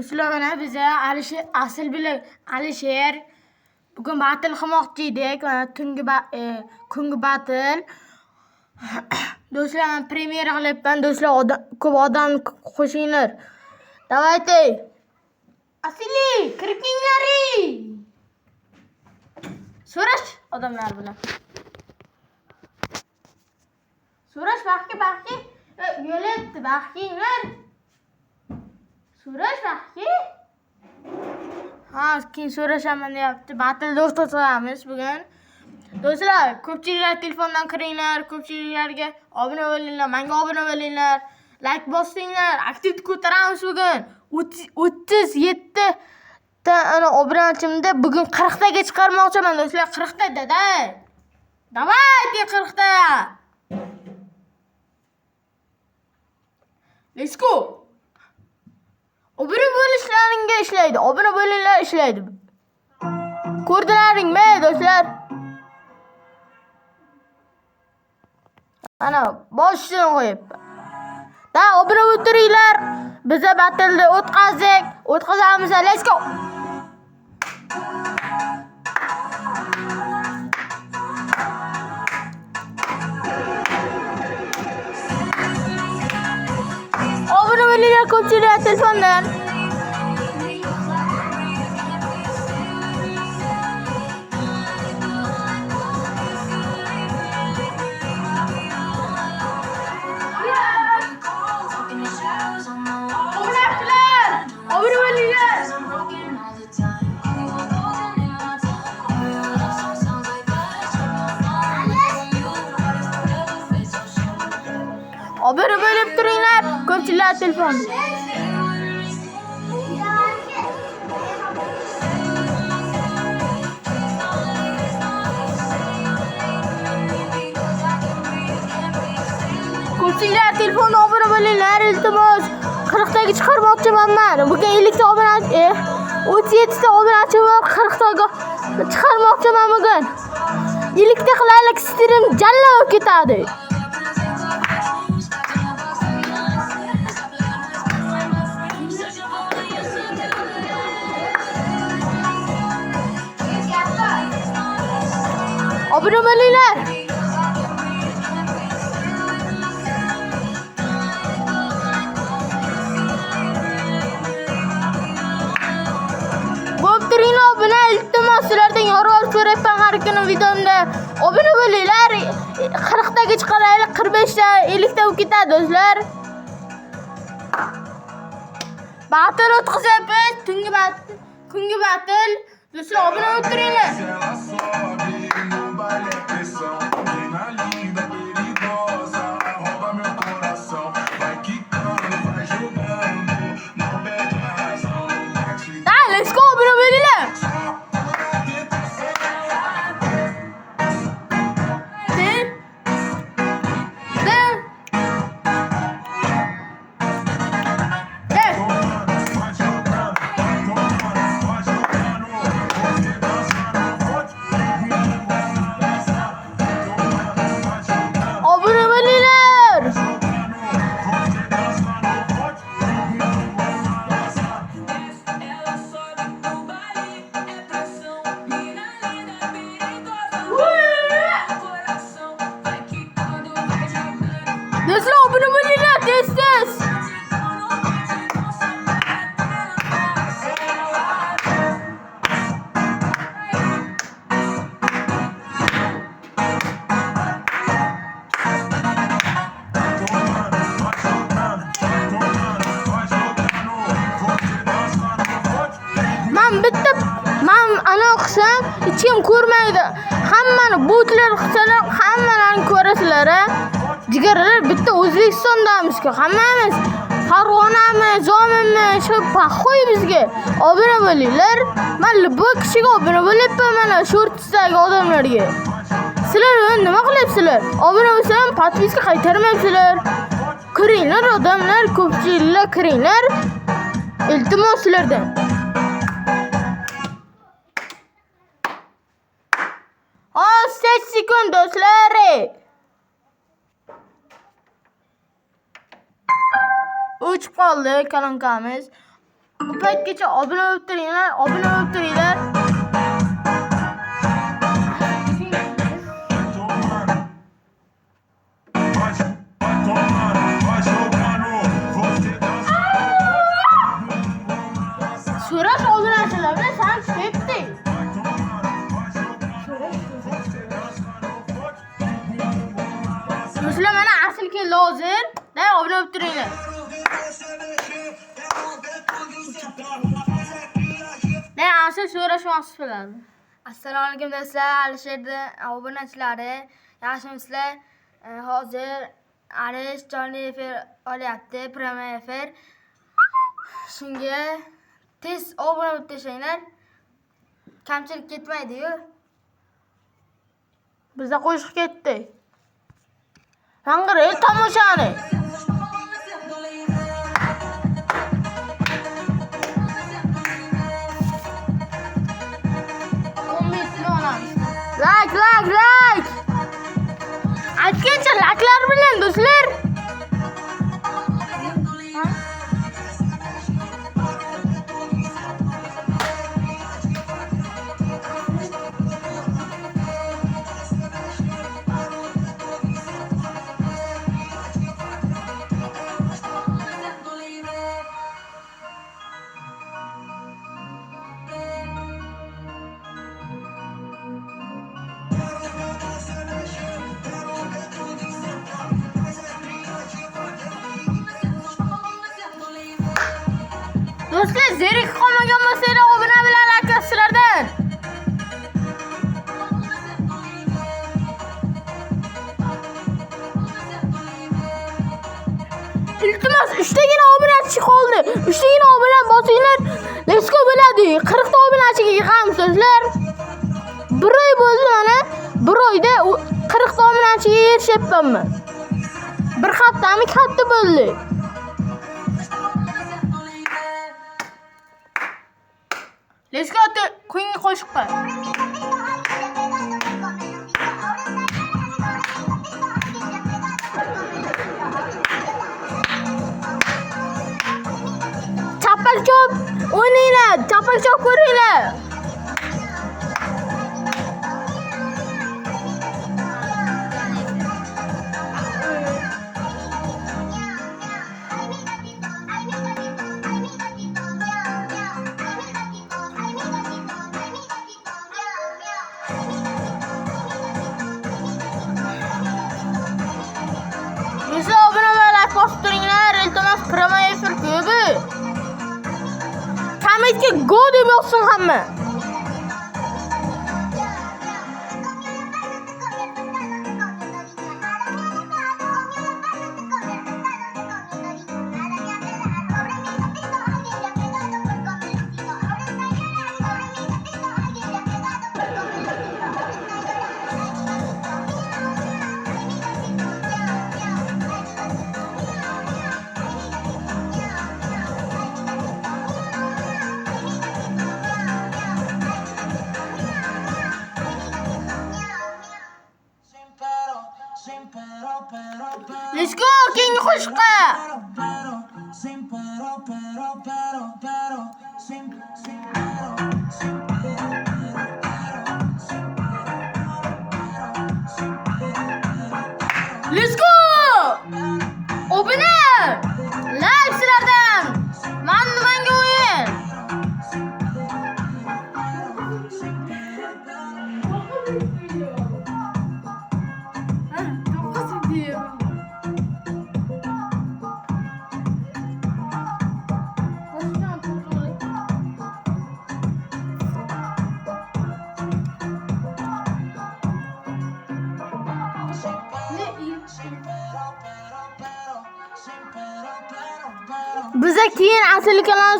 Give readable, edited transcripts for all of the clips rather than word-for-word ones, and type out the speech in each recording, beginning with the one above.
Uslug'ini biza asl bilib Alisher bugun battle qilmoqchi edik. Mana kungi battle. Do'stlar, men premyera qilyapman. Do'stlar, ko'p odam qo'shinglar. Давайте. Asli, kirkinglari. So'rash odamlar bilan. So'rash baxki. Yo'libdi baxkinglar. So'rash baxki. Keyin so'rashaman deyapti. Battle to'xtatamiz bugun. Do'stlar, ko'pchiliklar telefondan kiringlar, ko'pchiliklarga obuna bo'linglar, menga obuna bo'linglar, like bosinglar, aktivni ko'taramiz bugun. 37 ta obunachimda bugun 40 taga chiqarmoqchiman do'stlar, 40 ta dada. Давайте 40 ta. Let's go. Obuna bo'lishlaringga ishlaydi. Obuna bo'linglar ishlaydi. Ko'rdilaringmi do'stlar? Ana boshini qo'yibman. Da obuna o'tiringlar. Biza battleni o'tkazamiz. Let's go. Obuna bo'linglar ko'pchilik telefondan. Obuna bo'lib turinglar, ko'pchilik telefon. Ko'pchilik telefonni obuna bo'linglar, iltimos. 40 taga chiqarmoqchiman men. Bugun 50 ta obunachi, 37 ta obunachi bor, 40 taga chiqarmoqchiman bugun. 50 ta qilaylik, stream jalla bo'lib ketadi. Obuna bo'linglar. Bo'ptiringlar obuna, iltimos sizlardan yordam so'rayapman har kuni videomda. Obuna bo'linglar. 40 taga chiqaraylik, 45 ta, 50 ta bo'lib ketadi do'stlar. Battle o'tkazamiz, kungi battle. Do'stlar, obuna o'tiringlar. Let's go, obuna bo'linglar. Do'stlar, obuna bo'linglar, tez. Men ana qilsam, hech kim ko'rmaydi. Hammani botlar qilsalar, hammalarini ko'rasizlar. Jigarlar bitta O'zbekistondamizku, hammamiz Farg'onami, Zominmi, shu paxoy bizga. Obuna bo'linglar. Men bu kishiga obuna bo'lyapman mana shortdagi odamlarga. Sizlar nima qilyapsizlar? Obuna bo'lsam, podpiska qaytarmayapsizlar. Kiringlar odamlar, ko'pchiliklar kiringlar. Iltimos sizlardan. 18 sekund do'stlar. 3 qoldi kolonkamiz. Bu paytgacha obuna bo'lib turinglar, obuna bo'lib turinglar. So'rash obunachilarni san tushibdi. Do'stlar, mana asl keldi hozir. Da obuna bo'lib turinglar. Ne asıl so'rash vaqti. Assalomu alaykum do'stlar, Alisherda obunachilari. Yaxshimisizlar? Hozir Alish jonli efir olyapti, premyer efir. Shunga tez obuna bo'lib tashlaylar. Kamchilik ketmaydi-yu. Bizda qo'shiq ketdi. Hanqir tomoshani. Like. Aytgancha laklar bilan do'stlar. Do'stlar, zerik qolmagan bo'lsa, obuna bilan akasilardan. İltimos, 3 tagina obunachi qoldi. 3 tagina obuna bosinglar. Let's go bo'ladi. 40 ta obunachiga yig'amiz do'stlar. 1 oy bo'ldi mana. 1 oyda 40 ta obunachiga erishyapman. 1 haftami katta bo'ldi. Let's go to Queen qo'shiqqa. Chapalchop o'ynanglar, chapalchop ko'ringlar. Bizga obuna va like bosib turinglar. Iltimos, premyer efir ko'pi. Kommentga go deb yozsin hamma. Let's go, King qo'shiqqa. Let's go! Obuna! Like sizlardan. Menga o'yin. Bize keyin asl kanal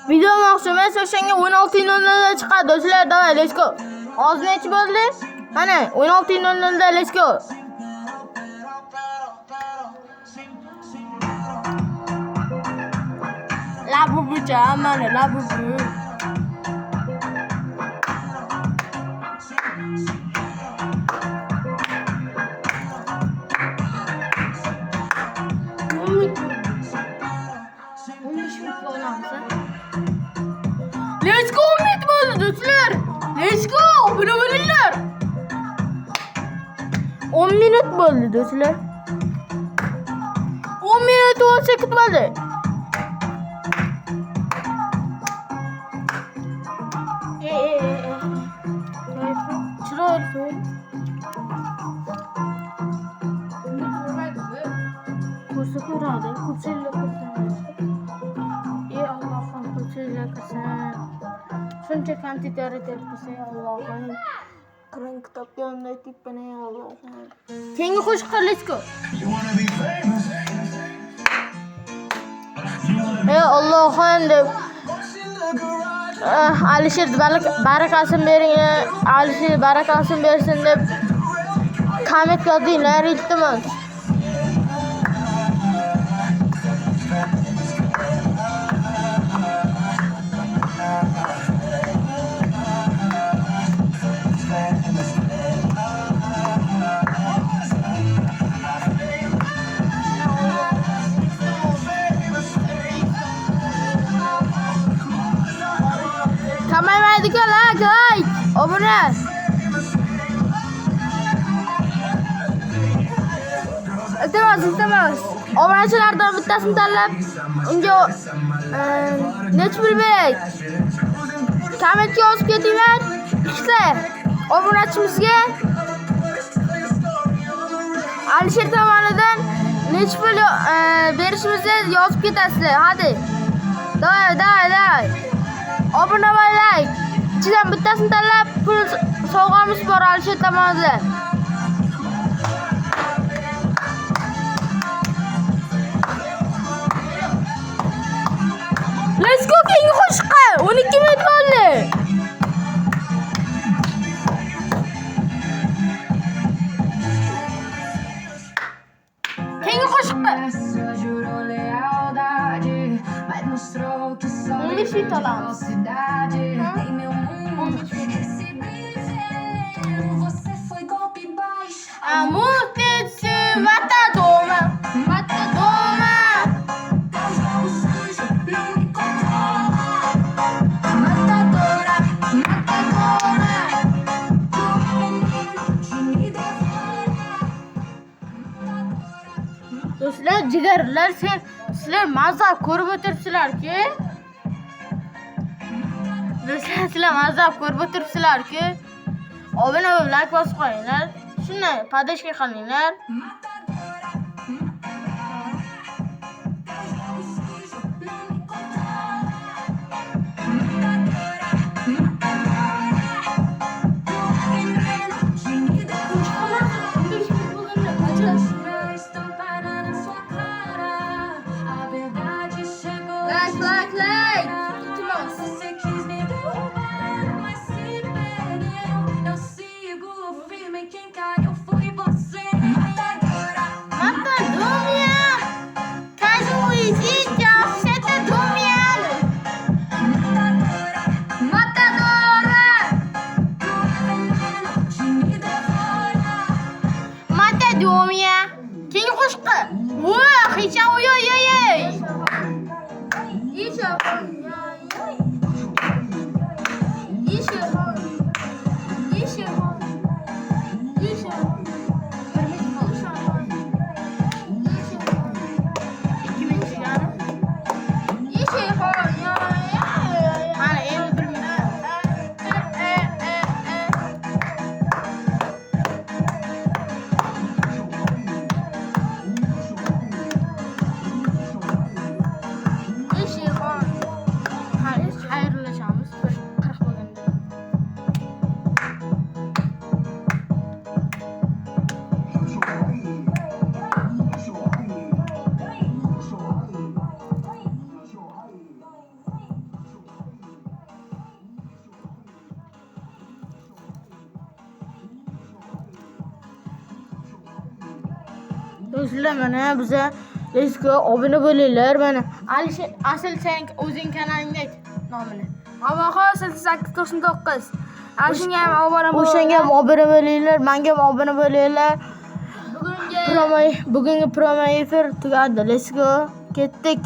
video maqsumas o'shanga 16:00 da chiqadi do'stlar. Davay, let's go. Oznechi bo'ldi? Mana 16:00 da let's go. La bubucha, mana la bubu. Let's go 10 minut bo'ldi do'stlar. Let's go. Obuna bo'linglar. 10 minut bo'ldi do'stlar. 10 minut 10 sekund bo'ldi. Chiroyli. Kursi ko'radi. Kursilar ko'rsin. Ey Allohim, kursilar ko'rsin. Shuncha kvantitari tepkisi Allohim. Qur'on kitobga unday tepkini Allohim. Keyingi qo'shiqqa let's go. Ey Allohim deb Alisher barakasini bering. Alisher barakasini bersin deb komment yozinglar, iltimos. Kamaymaydigan like, obuna. Iltimos. Obunachilardan bittasini tanlab, unga necha pul beray? Kommentga yozib ketinglar. Ikkita obunachimizga Alisher tomonidan necha pul berishimizni yozib ketasizlar. Hadi. Davay. Obuna va like. İçinden bittasini tanlab pul sovg'amiz bor Alisher tomonidan. Let's go keyingi qo'shiqqa. 12 minut bo'ldi. Keyingi qo'shiqqa. 15 minut olamiz. Amor desse matadoma. Do'stlar, jigarlar, sizlar mazza ko'rib o'tiribsizlar-ki. Do'stlar, sizlar mazza ko'rib o'tiribsizlar-ki. Obuna bo'lib, like bosib qo'yinglar. Shuni podashka qilinglar. Like. Você quis me derrubar, mas se perdeu. Eu sigo firme, quem caiu foi você. Matadora. Caso não exista, você tá dormindo. Matadora. Que me devora. Matadora. Quem qo'shiqqa? Voy, hicha oy. Xayrlashamiz. 40 bo'lganda. Do'stlar, mana biza let's go obuna bo'linglar. Mana Alisher, asl sen o'zing kanalingda nomini. Obaho 8899. Alishga ham obuna bo'ling. O'shanga ham obuna bo'linglar, menga ham obuna bo'linglar. Bugungi promo efir tugadi. Let's go. Ketdik.